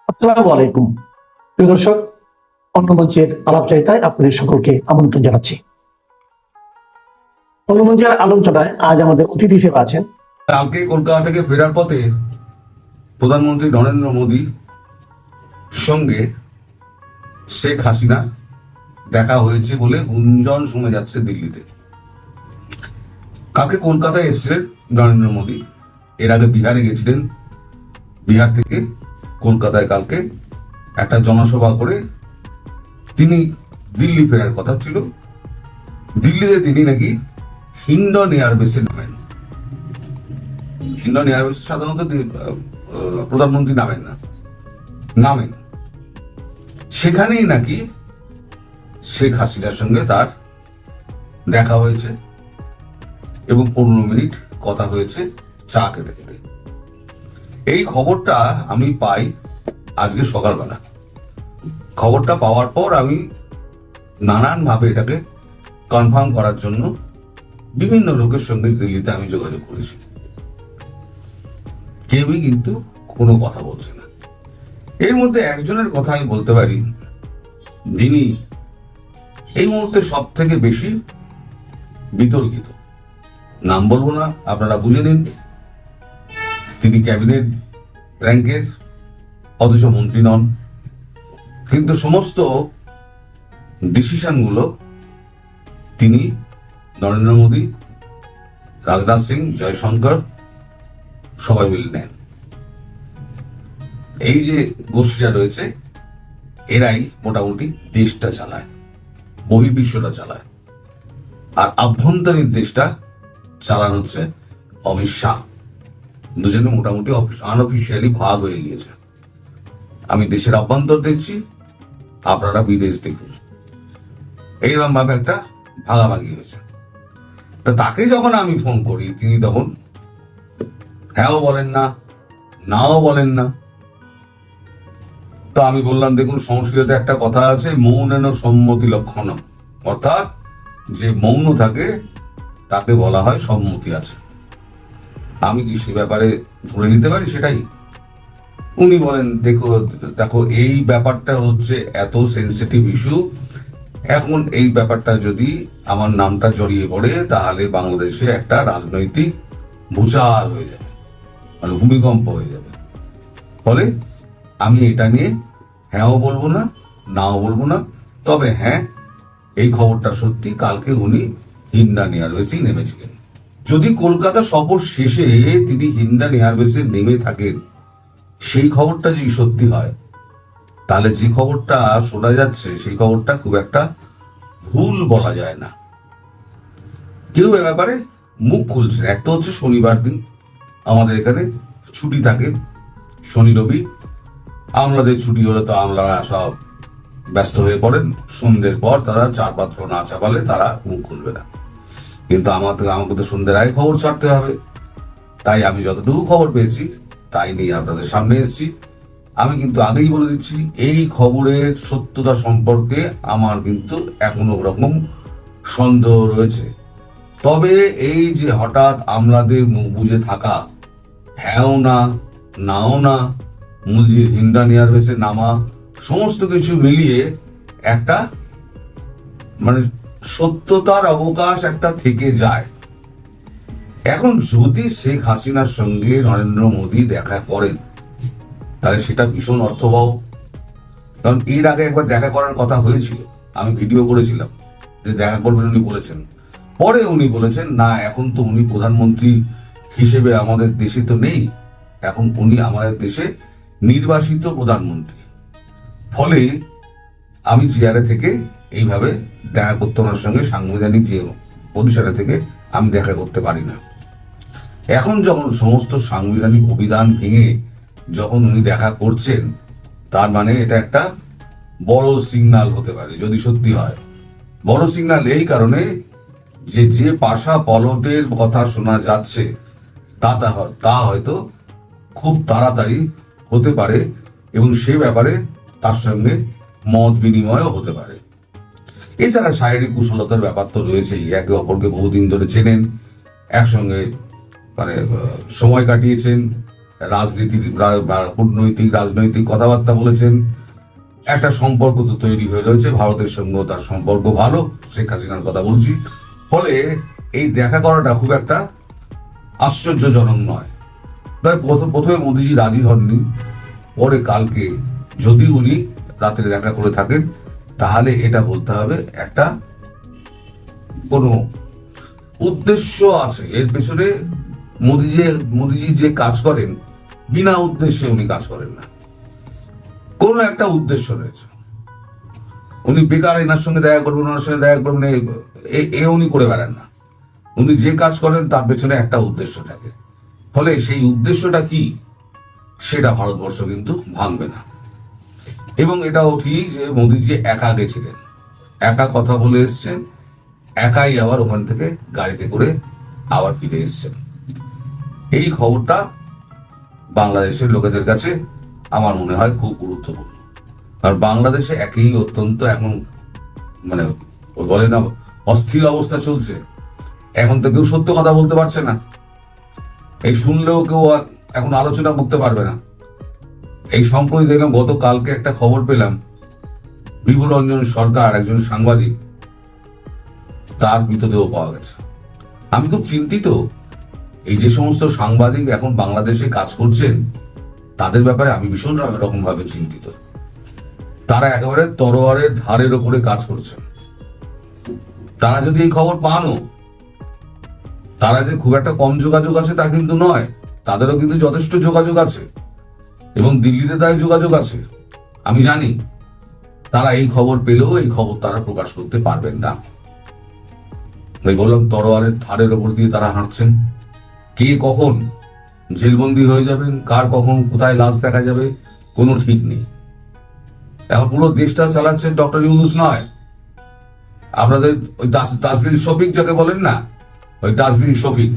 আসসালামু আলাইকুম প্রিয় দর্শক, অন্য মঞ্চের আলাপচারিতায় আপনাদের সকলকে আমন্ত্রণ জানাচ্ছি। অন্য মঞ্চের আলোচনায় আজ আমাদের অতিথি হিসেবে আছেন কালকে কলকাতা থেকে ফেরার পথে প্রধানমন্ত্রী নরেন্দ্র মোদী সঙ্গে শেখ হাসিনা দেখা হয়েছে বলে গুঞ্জন শোনা যাচ্ছে দিল্লিতে। কালকে কলকাতায় এসেছিলেন নরেন্দ্র মোদী, এর আগে বিহারে গেছিলেন। বিহার থেকে কলকাতায় কালকে একটা জনসভা করে তিনি দিল্লি ফেরার কথা ছিল। দিল্লিতে তিনি নাকি হিন্ডন এয়ারবেসে নামেন। হিন্ডন এয়ারবেসে সাধারণত প্রধানমন্ত্রী নামেন। সেখানেই নাকি শেখ হাসিনার সঙ্গে তার দেখা হয়েছে এবং 15 মিনিট কথা হয়েছে চা খেতে খেতে। এই খবরটা আমি পাই আজকে সকালবেলা। খবরটা পাওয়ার পর আমি নানানভাবে এটাকে কনফার্ম করার জন্য বিভিন্ন লোকের সঙ্গে দিল্লিতে আমি যোগাযোগ করেছি। কেউই কিন্তু কোনো কথা বলছে না। এর মধ্যে একজনের কথা আমি বলতে পারি, যিনি এই মুহূর্তে সব থেকে বেশি বিতর্কিত। নাম বলবো না, আপনারা বুঝে নিন। তিনি ক্যাবিনেট র্যাঙ্কের, অথচ মন্ত্রী নন, কিন্তু সমস্ত ডিসিশনগুলো তিনি নরেন্দ্র মোদী, রাজনাথ সিং, জয়শঙ্কর সবাই মিলে নেন। এই যে গোষ্ঠীটা রয়েছে, এরাই মোটামুটি দেশটা চালায়, বহির্বিশ্বটা চালায়, আর আভ্যন্তরীণ দেশটা চালান হচ্ছে অমিত শাহ। দুজনে মোটামুটি আনঅফিসিয়ালি ভাগ হয়ে গিয়েছে। আমি দেশের অভ্যন্তর দেখছি, আপনারা বিদেশ দেখুন। এইরকম ভাবে একটা ভাগাভাগি হয়েছে। তা তাকে যখন আমি ফোন করি, তিনি তখন হ্যাঁও বলেন না, নাও বলেন না। তো আমি বললাম, দেখুন, সংস্কৃতে একটা কথা আছে, মৌনেন সম্মতি লক্ষণম, অর্থাৎ যে মৌন থাকে তাকে বলা হয় সম্মতি আছে। আমি কি সে ব্যাপারে ধরে নিতে পারি সেটাই? উনি বলেন, দেখো এই ব্যাপারটা হচ্ছে এত সেন্সিটিভ ইস্যু, এখন এই ব্যাপারটা যদি আমার নামটা জড়িয়ে পড়ে তাহলে বাংলাদেশে একটা রাজনৈতিক ভূচাল হয়ে যাবে, মানে ভূমিকম্প হয়ে যাবে। ফলে আমি এটা নিয়ে হ্যাঁও বলবো না, নাও বলবো না। তবে হ্যাঁ, এই খবরটা সত্যি, কালকে উনি হিন্ডন এয়ারবেসেই নেমেছিলেন। যদি কলকাতা সফর শেষে তিনি হিন্ডন এয়ারবেসে নেমে থাকেন, সেই খবরটা যদি সত্যি হয়, তাহলে যে খবরটা শোনা যাচ্ছে সেই খবরটা খুব একটা ভুল বলা যায় না। কেউ এ ব্যাপারে মুখ খুলছে। এক তো হচ্ছে শনিবার দিন আমাদের এখানে ছুটি থাকে, শনি রবি। আমলাদের ছুটি হলে তো আমলারা সব ব্যস্ত হয়ে পড়েন। সন্ধ্যের পর তারা চার পাত্র না চাপালে তারা মুখ খুলবে না। কিন্তু আমাকে তো সন্ধ্যের আগে খবর ছাড়তে হবে। তাই আমি যতটুকু খবর পেয়েছি তাই নিয়ে আপনাদের সামনে এসেছি। আমি কিন্তু আগেই বলে দিচ্ছি, এই খবরের সত্যতা সম্পর্কে আমার কিন্তু এখনো রকম সন্দেহ রয়েছে। তবে এই যে হঠাৎ আমলাদের মুখ বুজে থাকা, হ্যাঁও না, নাও না, মুজির হিন্ডন এয়ারবেসে নামা, সমস্ত কিছু মিলিয়ে একটা মানে সত্যতার অবকাশ একটা থেকে যায়। এখন যদি শেখ হাসিনার সঙ্গে নরেন্দ্র মোদী দেখা করেন, তাহলে সেটা ভীষণ অর্থবহ। কারণ এর আগে একবার দেখা করার কথা হয়েছিল, আমি ভিডিও করেছিলাম যে দেখা করবেন, উনি বলেছেন। পরে উনি বলেছেন, না, এখন তো উনি প্রধানমন্ত্রী হিসেবে আমাদের দেশে তো নেই, এখন উনি আমাদের দেশে নির্বাসিত প্রধানমন্ত্রী। ফলে আমি চেয়ারে থেকে এইভাবে দেখা করতে ওনার সঙ্গে সাংবিধানিক যে পজিশনে থেকে আমি দেখা করতে পারি না। এখন যখন সমস্ত সাংবিধানিক অভিধান ভেঙে যখন উনি দেখা করছেন, তার মানে এটা একটা বড় সিগন্যাল হতে পারে। যদি সত্যি হয়, বড় সিগন্যাল এই কারণে যে পাশা পলটের কথা শোনা যাচ্ছে তা হয়তো খুব তাড়াতাড়ি হতে পারে, এবং সে ব্যাপারে তার সঙ্গে মত বিনিময়ও হতে পারে। এছাড়া শারীরিক কুশলতার ব্যাপার তো রয়েছেই। একে অপরকে বহুদিন ধরে চেনেন, একসঙ্গে মানে সময় কাটিয়েছেন, রাজনীতির কূটনৈতিক রাজনৈতিক কথাবার্তা বলেছেন। একটা সম্পর্ক তো তৈরি হয়ে রয়েছে, ভারতের সঙ্গেও তার সম্পর্ক ভালো, শেখ হাসিনার কথা বলছি। ফলে এই দেখা করাটা খুব একটা আশ্চর্যজনক নয়। প্রথমে মোদিজি রাজি হননি, পরে কালকে যদি উনি রাত্রে দেখা করে থাকেন তাহলে এটা বলতে হবে একটা কোনো উদ্দেশ্য আছে এর পেছনে। মোদিজি যে কাজ করেন বিনা উদ্দেশ্যে উনি কাজ করেন না, কোনো একটা উদ্দেশ্য রয়েছে। উনি বেকার এনার সঙ্গে দেখা করবেন, ওনার সঙ্গে দেখা করবেন এ উনি করে বেড়ান না। উনি যে কাজ করেন তার পেছনে একটা উদ্দেশ্য থাকে। ফলে সেই উদ্দেশ্যটা কি সেটা ভারতবর্ষ কিন্তু ভাঙবে না। এবং এটাও ঠিক যে মোদিজি একা গেছিলেন, একা কথা বলে এসছেন, একাই আবার ওখান থেকে গাড়িতে করে আবার ফিরে এসছেন। এই খবরটা বাংলাদেশের লোকেদের কাছে আমার মনে হয় খুব গুরুত্বপূর্ণ। আর বাংলাদেশে একই অত্যন্ত এখন মানে বলে না অস্থির অবস্থা চলছে। এখন তো কেউ সত্য কথা বলতে পারছে না, এই শুনলেও কেউ এখন আলোচনা করতে পারবে না। এই সম্প্রতি দেখলাম, গতকালকে একটা খবর পেলাম, বিভূরঞ্জন সরকার একজন সাংবাদিক, তার মৃতদেহ পাওয়া গেছে। আমি খুব চিন্তিত। এই যে সমস্ত সাংবাদিক এখন বাংলাদেশে কাজ করছেন তাদের ব্যাপারে আমি ভীষণ রকম ভাবে চিন্তিত। তারা একেবারে তরোয়ারের ধারের ওপরে কাজ করছেন। তারা যদি এই খবর পানও, তারা যে খুব একটা কম যোগাযোগ আছে তা কিন্তু নয়, তাদেরও কিন্তু যথেষ্ট যোগাযোগ আছে এবং দিল্লিতে তাই যোগাযোগ আছে। আমি জানি তারা এই খবর পেলেও এই খবর তারা প্রকাশ করতে পারবেন না। বললাম তরোয়ারের ধারের ওপর দিয়ে তারা হাঁটছেন। কে কখন জেলবন্দি হয়ে যাবেন, কার কখন কোথায় লাশ দেখা যাবে কোনো ঠিক নেই। এখন পুরো দেশটা চালাচ্ছেন ডক্টর ইউনূস নয়, আপনাদের ওই ডাস্টবিন শফিক যাকে বলেন না, ওই ডাস্টবিন শফিক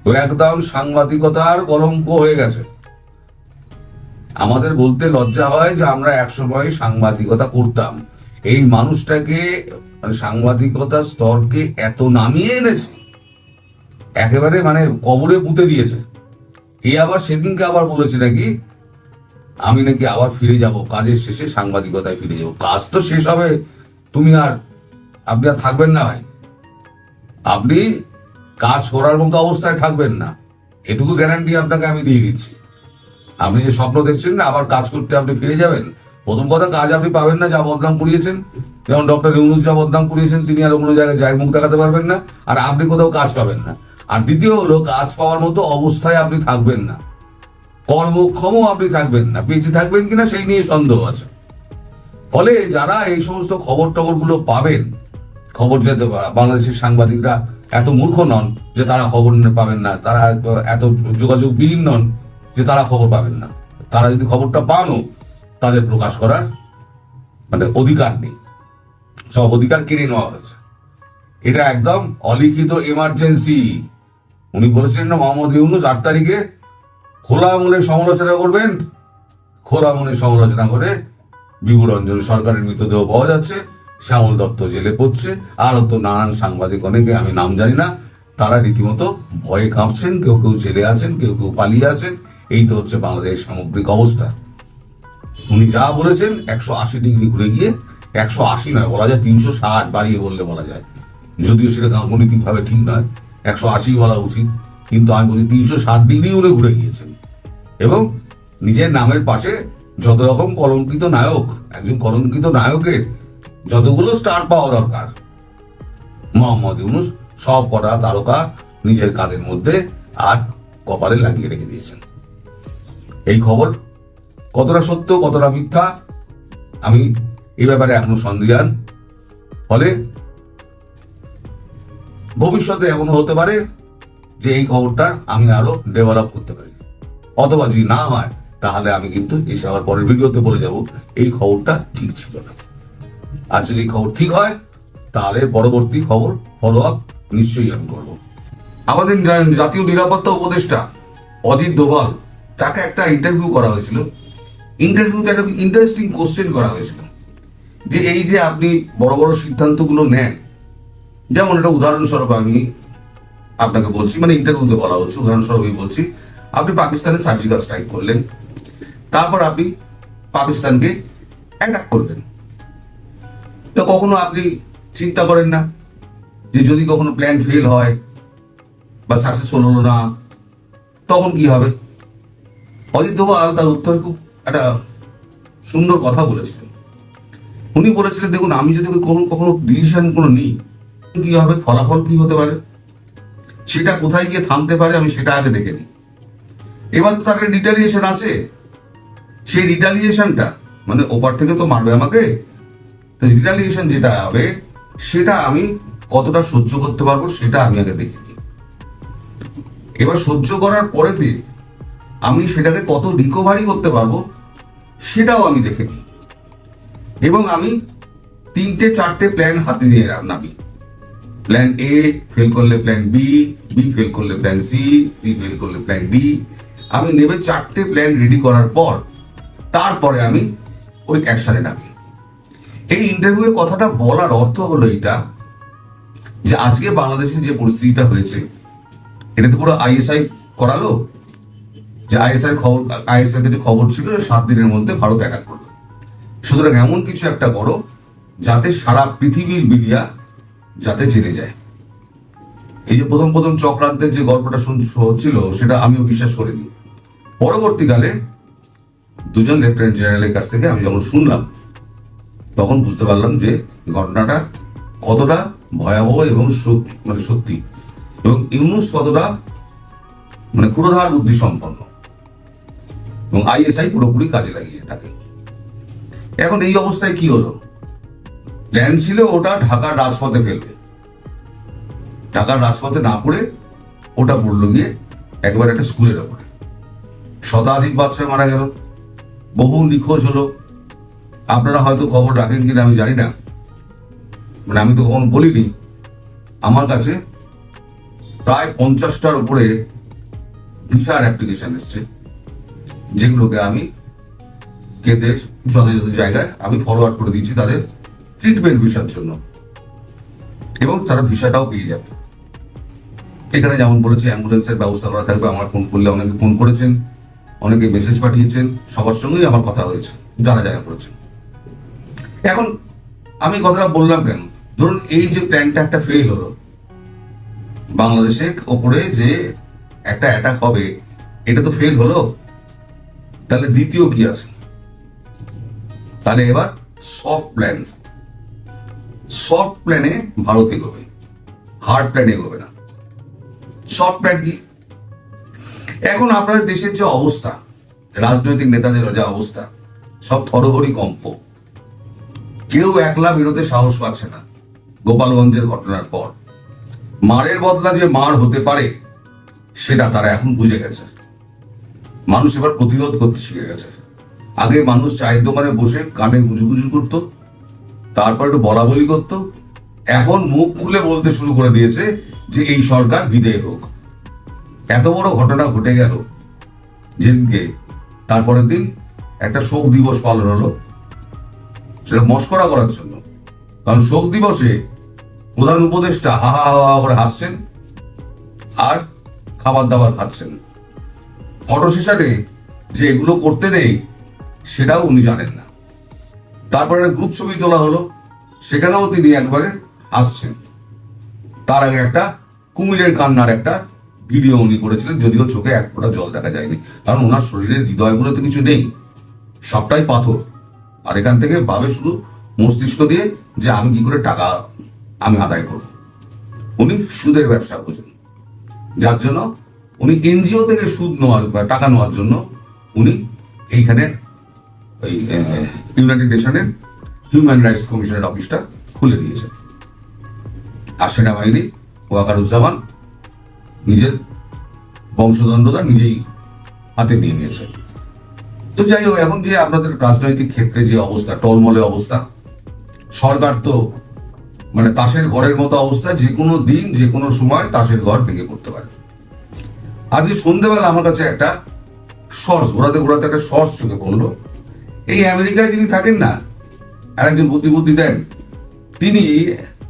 ওই একদম সাংবাদিকতার কলঙ্ক হয়ে গেছে। আমাদের বলতে লজ্জা হয় যে আমরা একসময় সাংবাদিকতা করতাম। এই মানুষটাকে সাংবাদিকতার স্তরকে এত নামিয়ে এনেছে, একেবারে মানে কবরে পুঁতে দিয়েছে। এ আবার সেদিনকে আবার বলেছে নাকি আমি নাকি আবার ফিরে যাব, কাজের শেষে সাংবাদিকতায় ফিরে যাব। কাজ তো শেষ হবে, আপনি আর থাকবেন না ভাই, আপনি কাজ করার মতো অবস্থায় থাকবেন না, এটুকু গ্যারান্টি আপনাকে আমি দিয়ে দিচ্ছি। আপনি যে স্বপ্ন দেখছেন না আবার কাজ করতে আপনি ফিরে যাবেন, প্রথম কথা কাজ আপনি পাবেন না, যা বদনাম করিয়েছেন। যেমন ডক্টর ইউনূস যা বদনাম করিয়েছেন, তিনি আর কোনো জায়গায় মুখ দেখাতে পারবেন না, আর আপনি কোথাও কাজ পাবেন না। আর দ্বিতীয় হলো, কাজ পাওয়ার মতো অবস্থায় আপনি থাকবেন না, কর্মক্ষমও আপনি থাকবেন না, বেঁচে থাকবেন কিনা সেই নিয়ে সন্দেহ আছে। ফলে যারা এই সমস্ত খবর গুলো পাবেন, খবর যেতে বাংলাদেশের সাংবাদিকরা এত মূর্খ নন যে তারা খবর পাবেন না, তারা এত যোগাযোগবিহীন নন যে তারা খবর পাবেন না। তারা যদি খবরটা পানও তাদের প্রকাশ করার মানে অধিকার নেই, সব অধিকার কেড়ে নেওয়া হয়েছে। এটা একদম অলিখিত এমার্জেন্সি। উনি বলেছিলেন না মোহাম্মদ ইউনূস 8 তারিখে খোলা মনে সমালোচনা করবেন, খোলা মনে সমালোচনা করে বিভূরঞ্জন সরকারের মৃতদেহ পাওয়া যাচ্ছে, শ্যামল দত্ত জেলে পড়ছে, আরো তো নানান সাংবাদিক অনেকে আমি নাম জানি না, তারা রীতিমতো ভয়ে কাঁপছেন, কেউ কেউ জেলে আছেন, কেউ কেউ পালিয়ে আছেন। এই তো হচ্ছে বাংলাদেশের সামগ্রিক অবস্থা। উনি যা বলেছেন 180 ডিগ্রি ঘুরে গিয়ে, 180 নয় বলা যায় 360 বাড়িয়ে বললে বলা যায়, যদিও সেটা গাণিতিক ভাবে ঠিক নয়, 180 বলা উচিত, কিন্তু আমি বলি 360 ডিগ্রি উনি ঘুরে গিয়েছেন। এবং নিজের নামের পাশে যত রকম কলঙ্কিত নায়ক, একজন কলঙ্কিত নায়কের যতগুলো স্টার পাওয়া দরকার, মোহাম্মদ ইউনূস সব কটা তারকা নিজের কাঁধের মধ্যে আর কপালে লাগিয়ে রেখে দিয়েছেন। এই খবর কতটা সত্য কতটা মিথ্যা আমি এই ব্যাপারে এখনো সন্দিহান। ফলে ভবিষ্যতে এমন হতে পারে যে এই খবরটা আমি আরো ডেভেলপ করতে পারি, অথবা যদি না হয় তাহলে আমি কিন্তু এসে আবার পরের ভিডিওতে বলে যাব এই খবরটা ঠিক ছিল না। আর যদি খবর ঠিক হয় তাহলে পরবর্তী খবর ফলো আপ নিশ্চয়ই আমি করব। আমাদের জাতীয় নিরাপত্তা উপদেষ্টা অজিত দোভাল, তাকে একটা ইন্টারভিউ করা হয়েছিল। ইন্টারভিউতে একটা ইন্টারেস্টিং কোশ্চেন করা হয়েছিল যে এই যে আপনি বড় বড় সিদ্ধান্তগুলো নেন, যেমন একটা উদাহরণস্বরূপ আমি আপনাকে বলছি, মানে ইন্টারভিউতে বলা হচ্ছে, উদাহরণস্বরূপই বলছি, আপনি পাকিস্তানে সার্জিক্যাল স্ট্রাইক করলেন, তারপর আপনি পাকিস্তানকে অ্যাটাক করলেন। তো কখনো আপনি চিন্তা করেন না যে যদি কখনো প্ল্যান ফেল হয় বা সাকসেসফুল হলো না, তখন কি হবে? অজিত দোভাল তার উত্তরে খুব একটা সুন্দর কথা বলেছিলেন। উনি বলেছিলেন, দেখুন, আমি যদি কখনো কখনো ডিসিশন কোনো নিই, কি হবে, ফলাফল কি হতে পারে, সেটা কোথায় গিয়ে থামতে পারে, আমি সেটা আগে দেখে নিই। এবার তো তার রিটালিয়েশন আছে, সেই রিটালিয়েশনটা মানে ওপার থেকে তো মারবে আমাকে, তো রিটালিয়েশন যেটা হবে সেটা আমি কতটা সহ্য করতে পারবো সেটা আমি আগে দেখে নিই। এবার সহ্য করার পরেতে আমি সেটাকে কত রিকভারি করতে পারবো সেটাও আমি দেখে নিই, এবং আমি 3-4টে প্ল্যান হাতে নিয়ে নামি। প্ল্যান এ ফেল করলে প্ল্যান বি, বি ফেল করলে প্ল্যান সি, সি ফেল করলে প্ল্যান ডি। আমি নেবে 4টে প্ল্যান রেডি করার পর তারপরে আমি ওই অ্যাকশনে নামি। এই ইন্টারভিউয়ের কথাটা বলার অর্থ হলো এটা যে আজকে বাংলাদেশে যে পরিস্থিতিটা হয়েছে, এটা তো পুরো আইএসআই করালো, যে আইএসআই কে যে খবর ছিল 7 দিনের মধ্যে ভারত অ্যাটাক করবে। সুতরাং এমন কিছু একটা করো যাতে সারা পৃথিবীর মিডিয়া যাতে জেনে যায়। এই যে প্রথম প্রথম চক্রান্তের যে গল্পটা হচ্ছিল সেটা আমিও বিশ্বাস করিনি। পরবর্তীকালে দুজন লেফটেন্যান্ট জেনারেলের কাছ থেকে আমি যখন শুনলাম তখন বুঝতে পারলাম যে ঘটনাটা কতটা ভয়াবহ এবং মানে সত্যি, এবং ইউনুস কতটা মানে ক্ষুরধার বুদ্ধি সম্পন্ন, এবং আইএসআই পুরোপুরি কাজে লাগিয়ে থাকে। এখন এই অবস্থায় কি হলো? প্ল্যান ছিল ওটা ঢাকার রাজপথে ফেলবে, ঢাকার রাজপথে না পড়ে ওটা পড়লো গিয়ে একবার একটা স্কুলের ওপরে। শতাধিক বাচ্চা মারা গেল, বহু নিখোঁজ হলো। আপনারা হয়তো খবর রাখেন কিনা আমি জানি না, মানে আমি তো কখনো বলিনি। আমার কাছে প্রায় 50টার উপরে ভিসার অ্যাপ্লিকেশন এসছে, যেগুলোকে আমি কেটে যথাযথ জায়গায় আমি ফরওয়ার্ড করে দিচ্ছি তাদের ট্রিটমেন্ট ভিসার জন্য, এবং তারা ভিসাটাও পেয়ে যাবে। এখানে যেমন বলেছে অ্যাম্বুলেন্সের ব্যবস্থা করা থাকবে। আমার ফোন করলে অনেকে ফোন করেছেন, অনেকে মেসেজ পাঠিয়েছেন, সবার সঙ্গেই আমার কথা হয়েছে যারা যারা করেছেন। এখন আমি কথাটা বললাম কেন? ধরুন এই যে প্ল্যানটা একটা ফেল হলো, বাংলাদেশের ওপরে যে একটা অ্যাটাক হবে এটা তো ফেল হলো, তাহলে দ্বিতীয় কি আছে? তাহলে এবার সফট প্ল্যানে ভারত এগোবে, হার্ড প্ল্যানে এগোবে না। সফট প্ল্যান কি? এখন আপনাদের দেশের যে অবস্থা, রাজনৈতিক নেতাদের যা অবস্থা, সব থরহরি কম্প, কেউ একলা বেরোতে সাহস পাচ্ছে না। গোপালগঞ্জের ঘটনার পর মারের বদলা যে মার হতে পারে সেটা তারা এখন বুঝে গেছে। মানুষ এবার প্রতিরোধ করতে শিখে গেছে। আগে মানুষ চায়ের দোকানে বসে কানে গুজুগুজু করতো, তারপর একটু বলা বলি করতো, এখন মুখ খুলে বলতে শুরু করে দিয়েছে যে এই সরকার বিদেয় হোক। এত বড় ঘটনা ঘটে গেল যেদিনকে, তারপরের দিন একটা শোক দিবস পালন হলো, সেটা মস্করা করার জন্য। কারণ শোক দিবসে প্রধান উপদেষ্টা হা হা হা করে হাসছেন আর খাবার দাবার খাচ্ছেন। ফটো সেশনে যে এগুলো করতে নেই সেটাও উনি জানেন না। তারপরে গ্রুপ ছবি তোলা হলো, সেখানেও তিনি একবারে হাসছেন। তার আগে একটা কুমিরের কান্নার একটা ভিডিও উনি করেছিলেন, যদিও চোখে এক ফোঁটা জল দেখা যায়নি, কারণ ওনার শরীরের হৃদয়গুলোতে কিছু নেই, সবটাই পাথর। আর এখান থেকে ভাবে শুধু মস্তিষ্ক দিয়ে যে আমি কি করে টাকা আমি আদায় করব। উনি সুদের ব্যবসা বোঝেন, যার জন্য উনি এনজিও থেকে সুদ নেওয়ার বা টাকা নেওয়ার জন্য উনি এইখানে ওই ইউনাইটেড নেশনের হিউম্যান রাইটস কমিশনের অফিসটা খুলে দিয়েছেন। আর সেনাবাহিনী ওয়াকারুজ্জামান নিজের বংশদণ্ডতা নিজেই হাতে নিয়ে নিয়েছেন। তো যাই হোক, এখন যে আপনাদের রাজনৈতিক ক্ষেত্রে যে অবস্থা, টলমলে অবস্থা, সরকার তো মানে তাসের ঘরের মতো অবস্থা, যে কোনো দিন যে কোনো সময় তাসের ঘর ভেঙে পড়তে পারে। আজকে সন্ধ্যেবেলা আমার কাছে একটা শর্টস ঘোরাতে ঘোরাতে একটা শর্টস চোখে পড়লো। এই আমেরিকায় যিনি থাকেন না, আর একজন বুদ্ধি দেন, তিনি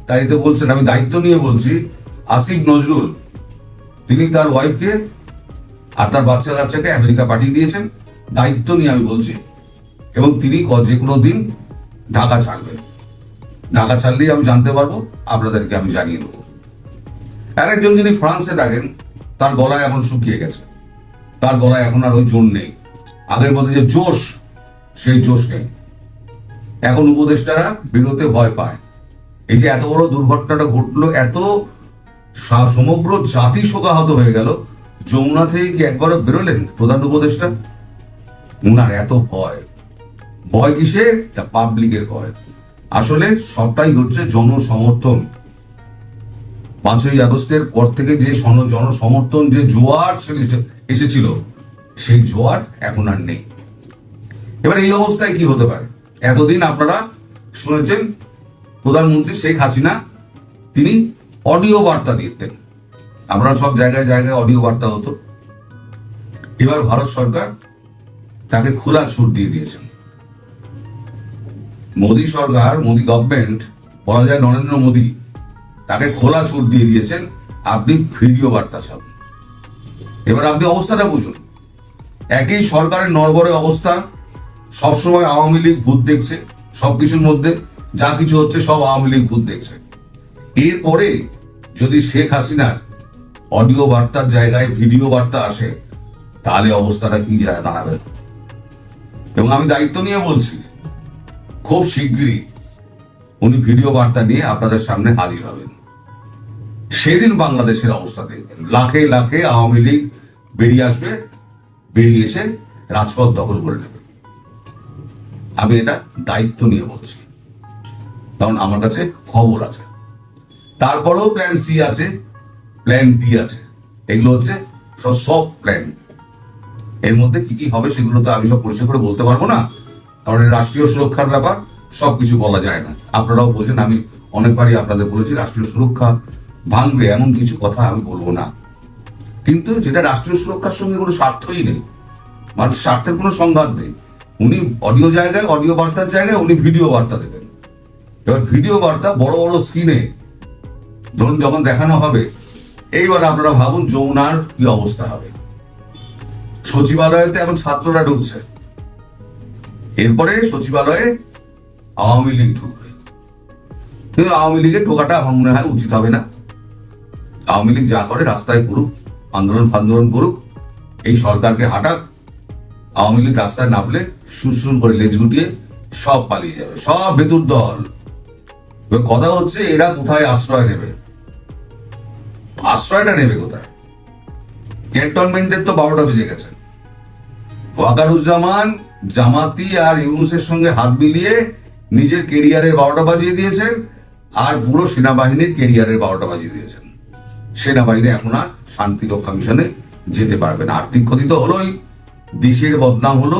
তাইতে বলছেন, আমি দায়িত্ব নিয়ে বলছি, আসিফ নজরুল, তিনি তার ওয়াইফকে আর তার বাচ্চা কাচ্চাকে আমেরিকা পাঠিয়ে দিয়েছেন দায়িত্ব নিয়ে, আমি বলছি। এবং তিনি যে কোনো দিন ঢাকা ছাড়বেন। ঢাকা ছাড়লেই আমি জানতে পারবো, আপনাদেরকে আমি জানিয়ে দেবো। আর একজন যিনি ফ্রান্সে থাকেন, তার গলায় এখন শুকিয়ে গেছে, তার গলায় এখন আর ওই জোর নেই, আগের মধ্যে যে জোশ, সেই জোশ নেই। এখন উপদেষ্টারা বেরোতে ভয় পায়। এই যে এত বড় দুর্ঘটনাটা ঘটলো, এত সমগ্র জাতি শোকাহত হয়ে গেল, যমুনা থেকে কি একবারও বেরোলেন প্রধান উপদেষ্টা? উনার এত ভয়। ভয় কিসে? পাবলিকের ভয়। আসলে সবটাই হচ্ছে জনসমর্থন। 5ই আগস্টের পর থেকে যে জনসমর্থন, যে জোয়ার এসেছিল, সেই জোয়ার এখন আর নেই। এবার এই অবস্থায় কি হতে পারে? এতদিন আপনারা শুনেছেন প্রধানমন্ত্রী শেখ হাসিনা তিনি অডিও বার্তা দিতেন, আপনারা সব জায়গায় জায়গায় অডিও বার্তা হতো। এবার ভারত সরকার তাকে খোলা ছুট দিয়ে দিয়েছেন। মোদী সরকার, মোদী গভর্নমেন্ট, বলা যায় নরেন্দ্র মোদী, তাকে খোলা ছুট দিয়ে দিয়েছেন, আপনি ভিডিও বার্তা ছাড়ুন। এবার আপনি অবস্থাটা বুঝুন। একই সরকারের নড়বড়ে অবস্থা, সবসময় আওয়ামী লীগ ভূত দেখছে, সবকিছুর মধ্যে যা কিছু হচ্ছে সব আওয়ামী লীগ ভূত দেখছে। এরপরে যদি শেখ হাসিনার অডিও বার্তার জায়গায় ভিডিও বার্তা আসে, তাহলে অবস্থাটা কি দাঁড়াবে? এবং আমি দায়িত্ব নিয়ে বলছি, খুব শিগগিরই উনি ভিডিও বার্তা নিয়ে আপনাদের সামনে হাজির হবেন। সেদিন বাংলাদেশের অবস্থা দেখবেন, লাখে লাখে আওয়ামী লীগ বেরিয়ে আসবে, বেরিয়ে এসে রাজপথ দখল করে নেবে। আমি এটা দায়িত্ব নিয়ে বলছি, কারণ আমার কাছে খবর আছে। তারপরেও প্ল্যান সি আছে, প্ল্যান ডি আছে। এগুলো হচ্ছে সব প্ল্যান। এর মধ্যে কি কি হবে সেগুলো তো আমি সব পরিষ্কার করে বলতে পারবো না, কারণ রাষ্ট্রীয় সুরক্ষার ব্যাপার, সবকিছু বলা যায় না। আপনারাও বোঝেন, আমি অনেকবারই আপনাদের বলেছি রাষ্ট্রীয় সুরক্ষা ভাঙবে এমন কিছু কথা আমি বলবো না। কিন্তু যেটা রাষ্ট্রীয় সুরক্ষার সঙ্গে কোনো স্বার্থই নেই, মানে স্বার্থের কোনো সংঘাত নেই। উনি অডিও জায়গায়, অডিও বার্তার জায়গায় উনি ভিডিও বার্তা দেবেন। এবার ভিডিও বার্তা বড় বড় স্ক্রিনে ধরুন যখন দেখানো হবে, এইবার আপনারা ভাবুন যমুনার কি অবস্থা হবে। সচিবালয়তে এখন ছাত্ররা ঢুকছে, এরপরে সচিবালয়ে আওয়ামী লীগ ঢুকবে। কিন্তু আওয়ামী লীগের ঢোকাটা আমার মনে হয় উচিত হবে না। আওয়ামী লীগ যা করে রাস্তায় করুক, আন্দোলন ফান্দোলন করুক, এই সরকারকে হাঁটাক। আওয়ামী লীগ রাস্তায় নামলে সুর করে লেজ গুটিয়ে সব পালিয়ে যাবে, সব ভেতুর দল। এবার কথা হচ্ছে এরা কোথায় আশ্রয় নেবে? আশ্রয়টা নেবে কোথায়? ক্যান্টনমেন্টের তো 12টা বেজে গেছে। ওয়াকারুজ্জামান জামাতি আর ইউনুসের সঙ্গে হাত মিলিয়ে নিজের কেরিয়ারের 12টা বাজিয়ে দিয়েছেন, আর পুরো সেনাবাহিনীর কেরিয়ারের 12টা বাজিয়ে দিয়েছেন। সেনাবাহিনী এখন আর শান্তি রক্ষা মিশনে যেতে পারবে না। আর্থিক ক্ষতি তো হলোই, দেশের বদনাম হলো।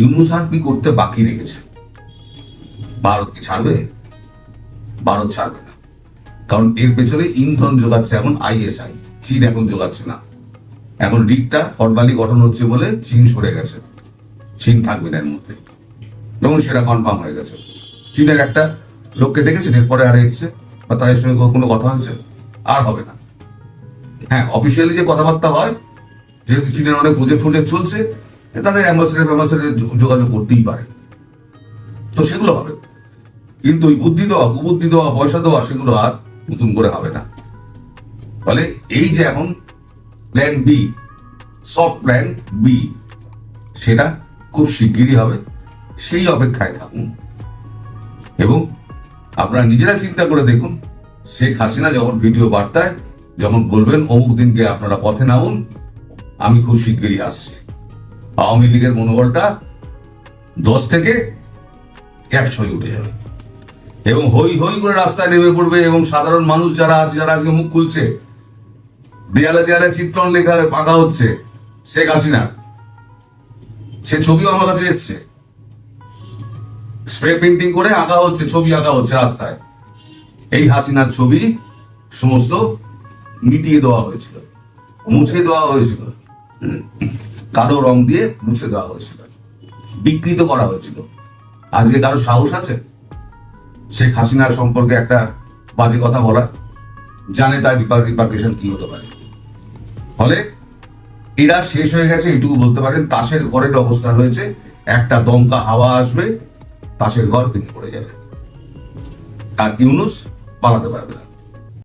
ইউনুস আর কি করতে বাকি রেখেছে? ভারত কি ছাড়বে? ভারত ছাড়বে না, কারণ এর পেছনে ইন্ধন যোগাচ্ছে এখন ISI। চীন এখন যোগাচ্ছে না। এখন রিগটা ফরমালি গঠন হচ্ছে বলে চীন সরে গেছে, চীন থাকবে না এর মধ্যে, এবং সেটা কনফার্ম হয়ে গেছে। চীনের একটা লোককে দেখেছেন এরপরে আর এসছে, বা তাদের সঙ্গে কোনো কথা হয়েছে? আর হবে না। হ্যাঁ, অফিসিয়ালি যে কথাবার্তা হয়, যেহেতু চীনের অনেক প্রজেক্ট চলছে, তাদের অ্যাম্বাসেডার যোগাযোগ করতেই পারে, তো সেগুলো হবে। কিন্তু ওই বুদ্ধি দেওয়া, কুবুদ্ধি দেওয়া, পয়সা দেওয়া, সেগুলো আর নতুন করে হবে না। ফলে এই যে এখন plan B, soft plan B, সেটা খুব শিগগিরই হবে। সেই অপেক্ষায় থাকুন এবং আপনারা নিজেরা চিন্তা করে দেখুন, শেখ হাসিনা যখন ভিডিও বার্তায় যখন বলবেন অমুক দিনকে আপনারা পথে নামুন, আমি খুব শিগগিরই আসছি, আওয়ামী লীগের মনোবলটা 10 থেকে 100 উঠে যাবে এবং হই হই করে রাস্তায় নেমে পড়বে। এবং সাধারণ মানুষ যারা আছে, যারা আজকে মুখ খুলছে, দেয়ালে দেয়ালে চিত্রণ লেখা আঁকা হচ্ছে শেখ হাসিনা, সে ছবিও আমার কাছে এসছে, স্প্রে পেন্টিং করে আঁকা হচ্ছে, ছবি আঁকা হচ্ছে রাস্তায়। এই হাসিনার ছবি সমস্ত মিটিয়ে দেওয়া হয়েছিল, মুছে দেওয়া হয়েছিল, কালো রং দিয়ে মুছে দেওয়া হয়েছিল, বিকৃত করা হয়েছিল। আজকে কারো সাহস আছে শেখ হাসিনার সম্পর্কে একটা বাজে কথা বলার? জানে তার রিপার্কেশন কি হতে পারে। ফলে এরা শেষ হয়ে গেছে এটুকু বলতে পারেন। তাসের ঘরের অবস্থা হয়েছে, একটা দমকা হাওয়া আসবে, তাসের ঘর ভেঙে পড়ে যাবে, আর ইউনূস পালাতে পারবে না।